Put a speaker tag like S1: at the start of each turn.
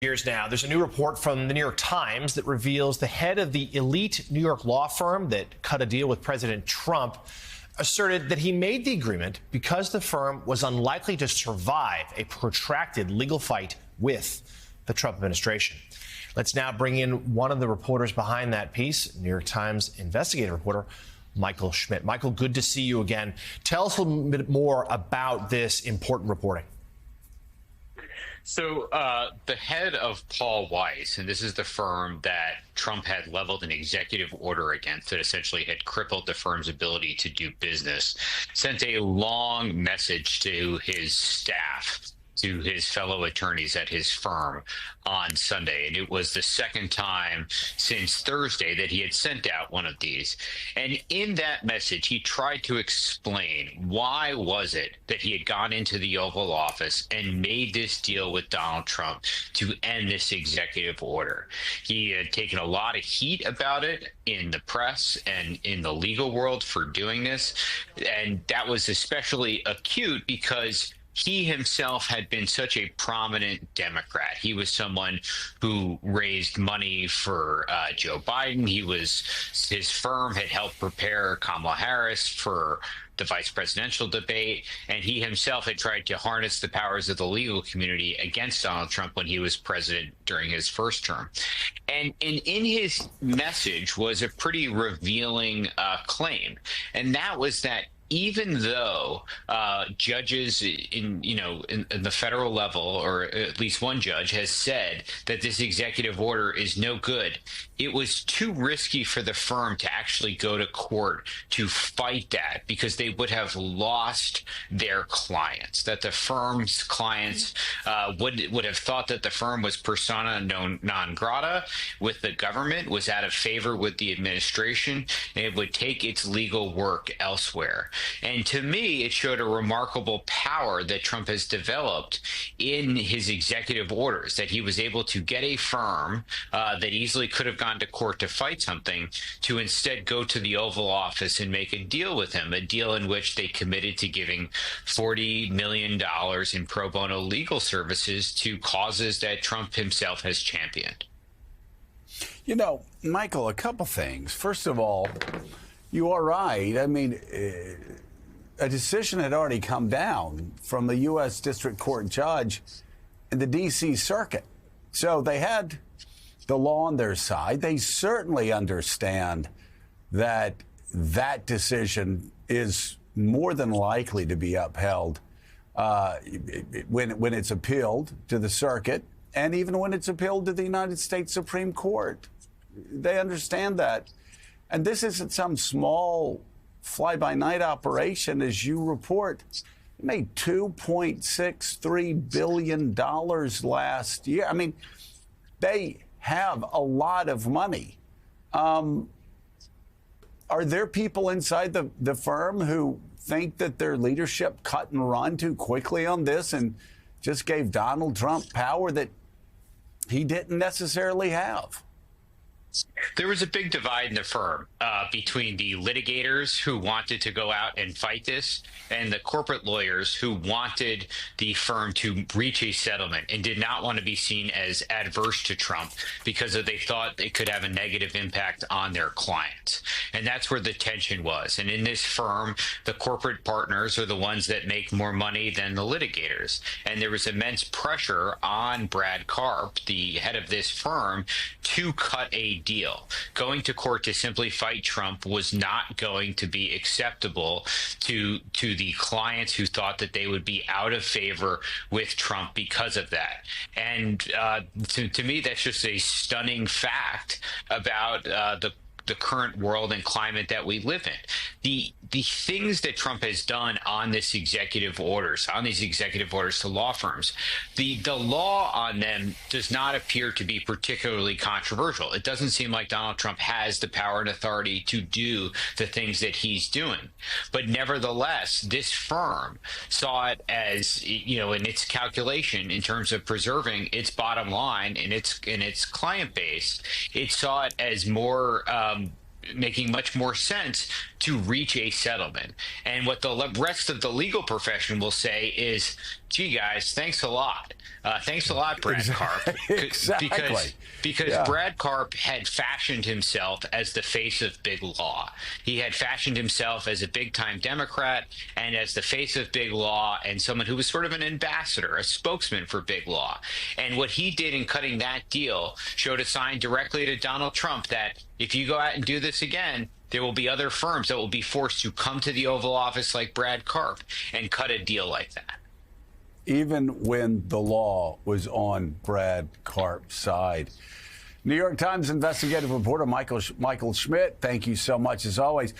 S1: Years now, there's a new report from the New York Times that reveals the head of the elite New York law firm that cut a deal with President Trump asserted that he made the agreement because the firm was unlikely to survive a protracted legal fight with the Trump administration. Let's now bring in one of the reporters behind that piece, New York Times investigative reporter Michael Schmidt. Michael, good to see you again. Tell us a little bit more about this important reporting.
S2: So the head of Paul Weiss, and this is the firm that Trump had leveled an executive order against that essentially had crippled the firm's ability to do business, sent a long message to his staff, to his fellow attorneys at his firm on Sunday. And it was the second time since Thursday that he had sent out one of these. And in that message, he tried to explain why was it that he had gone into the Oval Office and made this deal with Donald Trump to end this executive order. He had taken a lot of heat about it in the press and in the legal world for doing this. And that was especially acute because he himself had been such a prominent Democrat. He was someone who raised money for Joe Biden. His firm had helped prepare Kamala Harris for the vice presidential debate, and he himself had tried to harness the powers of the legal community against Donald Trump when he was president during his first term. And in his message was a pretty revealing claim, and that was that even though judges in the federal level, or at least one judge, has said that this executive order is no good, it was too risky for the firm to actually go to court to fight that because they would have lost their clients, that the firm's clients would have thought that the firm was persona non grata with the government, was out of favor with the administration, and it would take its legal work elsewhere. And to me, it showed a remarkable power that Trump has developed in his executive orders, that he was able to get a firm that easily could have gone to court to fight something to instead go to the Oval Office and make a deal with him, a deal in which they committed to giving $40 million in pro bono legal services to causes that Trump himself has championed.
S3: You know, Michael, a couple things. First of all, you are right. I mean, a decision had already come down from the U.S. District Court judge in the D.C. Circuit. So they had the law on their side. They certainly understand that that decision is more than likely to be upheld when it's appealed to the circuit, and even when it's appealed to the United States Supreme Court. They understand that. And this isn't some small fly-by-night operation, as you report. It made $2.63 billion last year. I mean, they have a lot of money. Are there people inside the firm who think that their leadership cut and run too quickly on this and just gave Donald Trump power that he didn't necessarily have?
S2: There was a big divide in the firm between the litigators who wanted to go out and fight this and the corporate lawyers who wanted the firm to reach a settlement and did not want to be seen as adverse to Trump because they thought it could have a negative impact on their clients. And that's where the tension was. And in this firm, the corporate partners are the ones that make more money than the litigators. And there was immense pressure on Brad Karp, the head of this firm, to cut a deal. Going to court to simply fight Trump was not going to be acceptable to the clients who thought that they would be out of favor with Trump because of that. And to me, that's just a stunning fact about the current world and climate that we live in. The things that Trump has done on these executive orders to law firms, the law on them does not appear to be particularly controversial. It doesn't seem like Donald Trump has the power and authority to do the things that he's doing. But nevertheless, this firm saw it as, in its calculation in terms of preserving its bottom line and its client base, it saw it as more making much more sense to reach a settlement. And what the rest of the legal profession will say is, gee, guys, thanks a lot. Thanks a lot, Brad Karp.
S3: Exactly.
S2: Because Brad Karp had fashioned himself as the face of big law. He had fashioned himself as a big-time Democrat and as the face of big law and someone who was sort of an ambassador, a spokesman for big law. And what he did in cutting that deal showed a sign directly to Donald Trump that if you go out and do this again, there will be other firms that will be forced to come to the Oval Office like Brad Karp and cut a deal like that.
S3: Even when the law was on Brad Karp's side. New York Times investigative reporter Michael Schmidt, thank you so much as always.